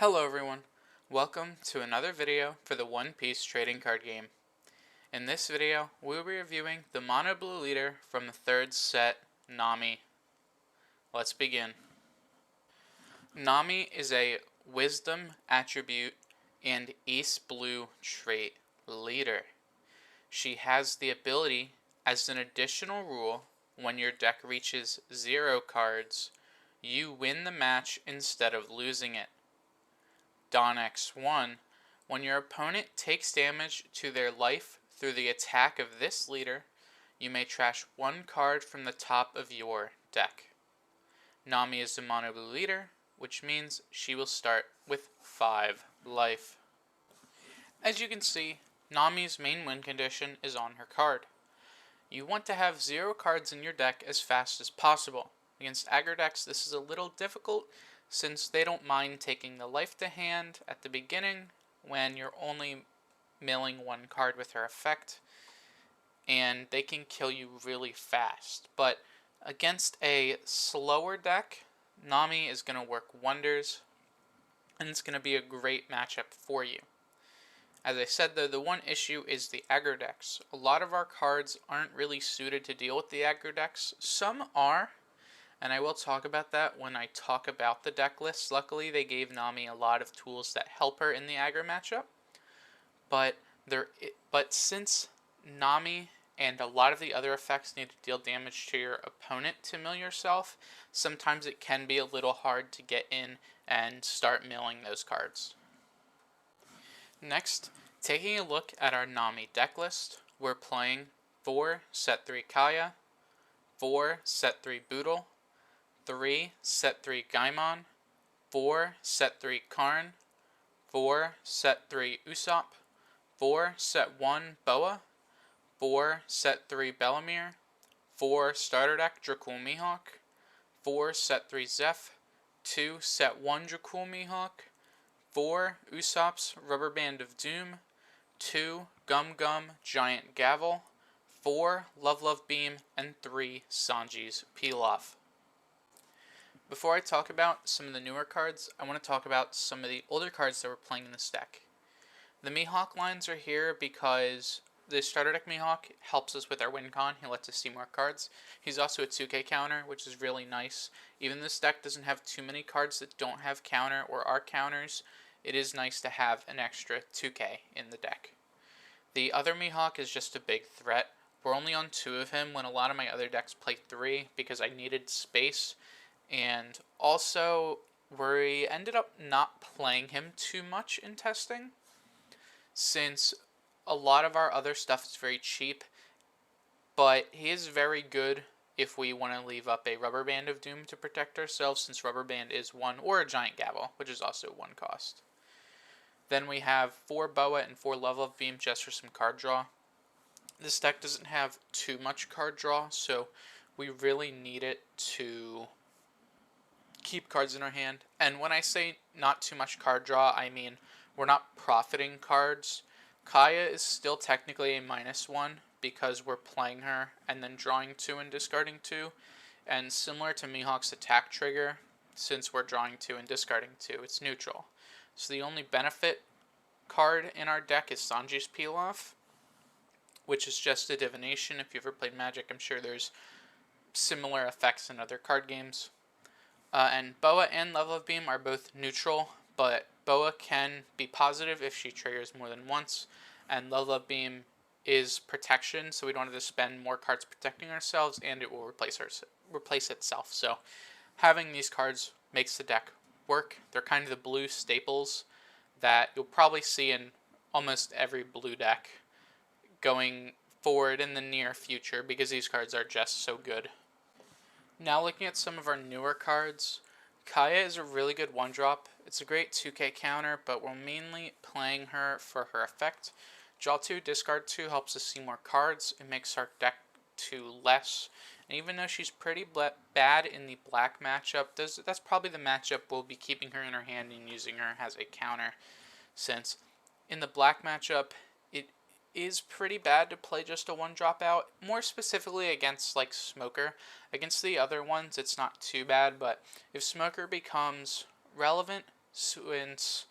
Hello everyone, welcome to another video for the One Piece trading card game. In this video, we will be reviewing the Mono Blue leader from the third set, Nami. Let's begin. Nami is a Wisdom attribute and East Blue trait leader. She has the ability, as an additional rule, when your deck reaches 0 cards, you win the match instead of losing it. Don X1, when your opponent takes damage to their life through the attack of this leader, you may trash 1 card from the top of your deck. Nami is the Mono Blue leader, which means she will start with 5 life. As you can see, Nami's main win condition is on her card. You want to have 0 cards in your deck as fast as possible. Against aggro decks, this is a little difficult since they don't mind taking the life to hand at the beginning when you're only milling 1 card with her effect, and they can kill you really fast. But against a slower deck, Nami is going to work wonders, and it's going to be a great matchup for you. As I said though, the one issue is the aggro decks. A lot of our cards aren't really suited to deal with the aggro decks. Some are, and I will talk about that when I talk about the deck list. Luckily, they gave Nami a lot of tools that help her in the aggro matchup. But since Nami and a lot of the other effects need to deal damage to your opponent to mill yourself, sometimes it can be a little hard to get in and start milling those cards. Next, taking a look at our Nami deck list, we're playing 4 Set 3 Kaya, 4 Set 3 Boodle, 3 Set 3 Gaimon, 4 Set 3 Karn, 4 Set 3 Usopp, 4 Set 1 Boa, 4 Set 3 Bellamere, 4 Starter Deck Dracul Mihawk, 4 Set 3 Zeph, 2 Set 1 Dracul Mihawk, 4 Usopp's Rubber Band of Doom, 2 Gum Gum Giant Gavel, 4 Love Love Beam, and 3 Sanji's Pilaf. Before I talk about some of the newer cards, I want to talk about some of the older cards that we're playing in this deck. The Mihawk lines are here because the starter deck Mihawk helps us with our win con. He lets us see more cards. He's also a 2k counter, which is really nice. Even this deck doesn't have too many cards that don't have counter or are counters. It is nice to have an extra 2k in the deck. The other Mihawk is just a big threat. We're only on 2 of him when a lot of my other decks play 3 because I needed space. And also, we ended up not playing him too much in testing, since a lot of our other stuff is very cheap, but he is very good if we want to leave up a Rubber Band of Doom to protect ourselves, since Rubber Band is 1, or a Giant Gavel, which is also 1 cost. Then we have 4 Boa and 4 Love Love Beam just for some card draw. This deck doesn't have too much card draw, so we really need it to keep cards in our hand. And when I say not too much card draw, I mean we're not profiting cards. Kaya is still technically a -1 because we're playing her and then drawing 2 and discarding 2. And similar to Mihawk's attack trigger, since we're drawing 2 and discarding 2, it's neutral. So the only benefit card in our deck is Sanji's Pilaf, which is just a divination. If you've ever played Magic, I'm sure there's similar effects in other card games. And Boa and Love Love Beam are both neutral, but Boa can be positive if she triggers more than once, and Love Love Beam is protection, so we don't have to spend more cards protecting ourselves, and it will replace itself. So having these cards makes the deck work. They're kind of the blue staples that you'll probably see in almost every blue deck going forward in the near future, because these cards are just so good. Now looking at some of our newer cards, Kaya is a really good 1-drop. It's a great 2k counter, but we're mainly playing her for her effect. Draw 2, discard 2 helps us see more cards. It makes our deck 2 less. And even though she's pretty bad in the black matchup, that's probably the matchup we'll be keeping her in our hand and using her as a counter, since in the black matchup, it is pretty bad to play just a 1-drop out, more specifically against like Smoker. Against the other ones, it's not too bad, but if Smoker becomes relevant, since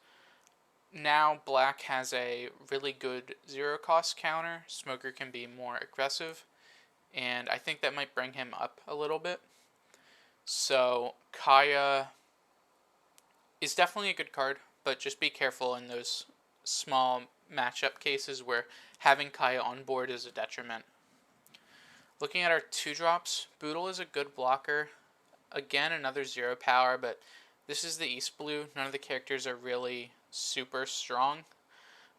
now black has a really good zero cost counter. Smoker can be more aggressive, and I think that might bring him up a little bit. So Kaya is definitely a good card, but just be careful in those small matchup cases where having Kaya on board is a detriment. Looking at our 2-drops, Boodle is a good blocker. Again, another 0 power, but this is the East Blue. None of the characters are really super strong.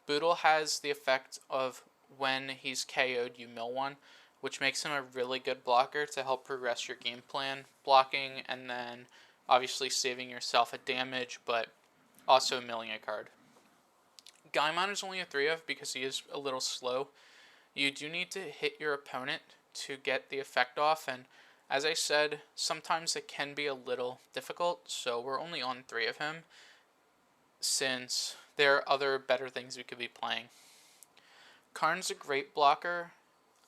Boodle has the effect of when he's KO'd, you mill one, which makes him a really good blocker to help progress your game plan. Blocking and then obviously saving yourself a damage, but also milling a card. Gaimon is only a 3-of because he is a little slow. You do need to hit your opponent to get the effect off, and as I said, sometimes it can be a little difficult, so we're only on 3 of him, since there are other better things we could be playing. Karn's a great blocker.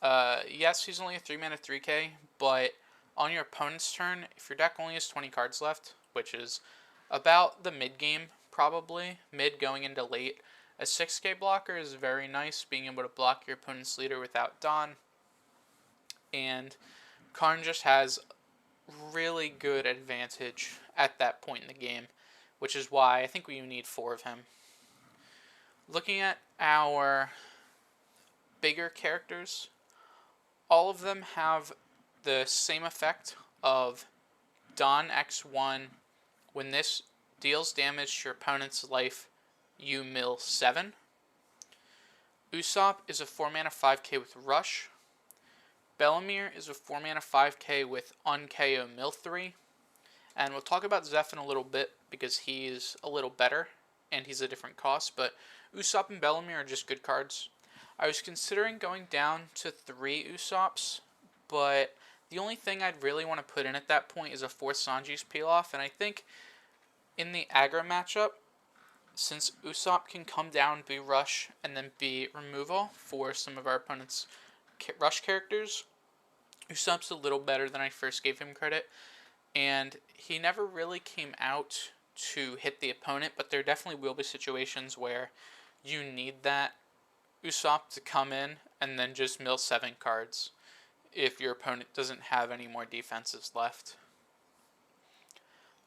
Yes, he's only a 3-mana 3k, but on your opponent's turn, if your deck only has 20 cards left, which is about the mid-game, probably, mid going into late, a 6k blocker is very nice, being able to block your opponent's leader without Dawn, and Karn just has really good advantage at that point in the game, which is why I think we need 4 of him. Looking at our bigger characters, all of them have the same effect of Dawn X1. When this deals damage to your opponent's life, you mill 7. Usopp is a 4-mana 5k with Rush. Bellemere is a 4-mana 5k with un-KO mill 3. And we'll talk about Zeph in a little bit because he's a little better and he's a different cost, but Usopp and Bellemere are just good cards. I was considering going down to 3 Usopps, but the only thing I'd really want to put in at that point is a 4 Sanji's peel off, and I think in the aggro matchup, since Usopp can come down, be rush, and then be removal for some of our opponent's rush characters, Usopp's a little better than I first gave him credit, and he never really came out to hit the opponent, but there definitely will be situations where you need that Usopp to come in and then just mill 7 cards if your opponent doesn't have any more defenses left.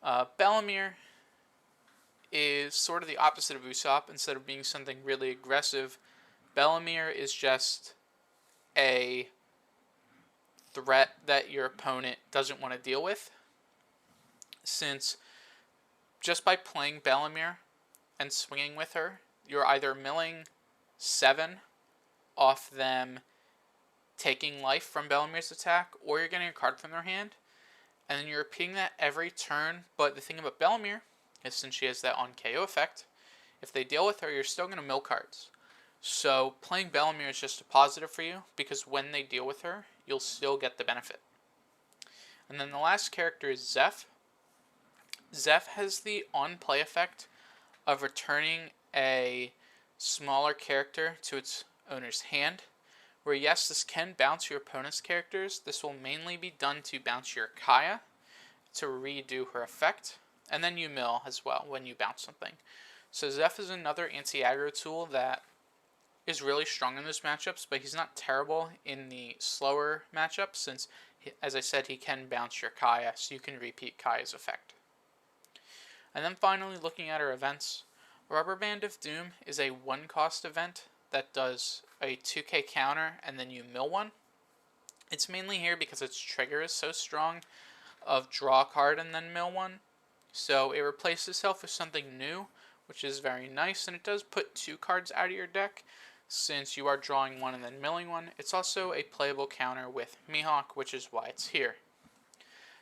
Bellemere is sort of the opposite of Usopp. Instead of being something really aggressive, Bellemere is just a threat that your opponent doesn't want to deal with, since just by playing Bellemere and swinging with her, you're either milling 7 off them taking life from Bellemere's attack, or you're getting a card from their hand, and then you're repeating that every turn. But the thing about Bellemere is, since she has that on KO effect, if they deal with her, you're still going to mill cards. So playing Bellemere is just a positive for you, because when they deal with her, you'll still get the benefit. And then the last character is Zeph. Zeph has the on-play effect of returning a smaller character to its owner's hand, where yes, this can bounce your opponent's characters. This will mainly be done to bounce your Kaya to redo her effect, and then you mill as well when you bounce something. So Zeph is another anti-aggro tool that is really strong in those matchups, but he's not terrible in the slower matchups, since, as I said, he can bounce your Kaya, so you can repeat Kaya's effect. And then finally, looking at our events, Rubber Band of Doom is a 1-cost event that does a 2k counter and then you mill 1. It's mainly here because its trigger is so strong of draw a card and then mill 1. So it replaces itself with something new, which is very nice, and it does put 2 cards out of your deck since you are drawing 1 and then milling 1. It's also a playable counter with Mihawk, which is why it's here.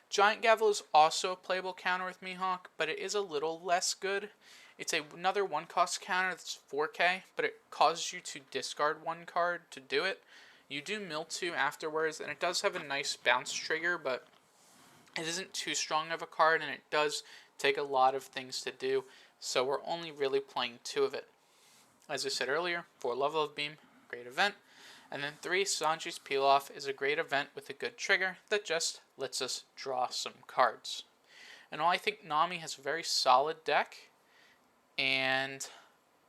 Giant Gavel is also a playable counter with Mihawk, but it is a little less good. It's another 1-cost counter that's 4k, but it causes you to discard 1 card to do it. You do mill 2 afterwards, and it does have a nice bounce trigger, but it isn't too strong of a card, and it does take a lot of things to do, so we're only really playing 2 of it. As I said earlier, 4 Level of Beam, great event. And then 3 Sanji's Peel Off is a great event with a good trigger that just lets us draw some cards. And while I think Nami has a very solid deck, and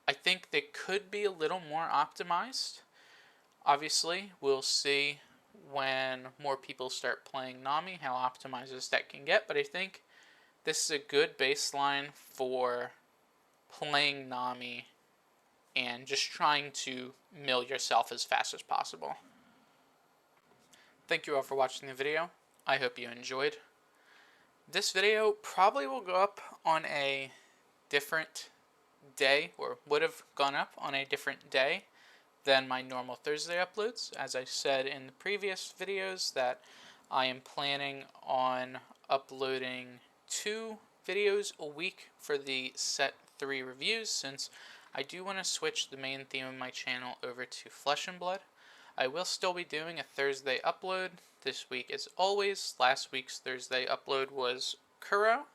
I think they could be a little more optimized. Obviously, we'll see when more people start playing Nami how optimized this deck can get, but I think this is a good baseline for playing Nami and just trying to mill yourself as fast as possible. Thank you all for watching the video. I hope you enjoyed. This video probably will go up on a different day, or would have gone up on a different day than my normal Thursday uploads. As I said in the previous videos, that I am planning on uploading 2 videos a week for the set 3 reviews, since I do want to switch the main theme of my channel over to Flesh and Blood. I will still be doing a Thursday upload this week as always. Last week's Thursday upload was Kuro,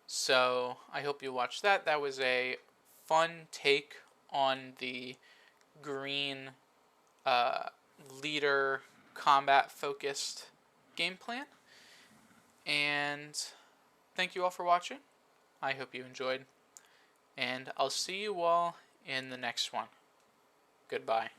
so I hope you watch that. That was a fun take on the green leader combat focused game plan. And thank you all for watching. I hope you enjoyed, and I'll see you all in the next one. Goodbye.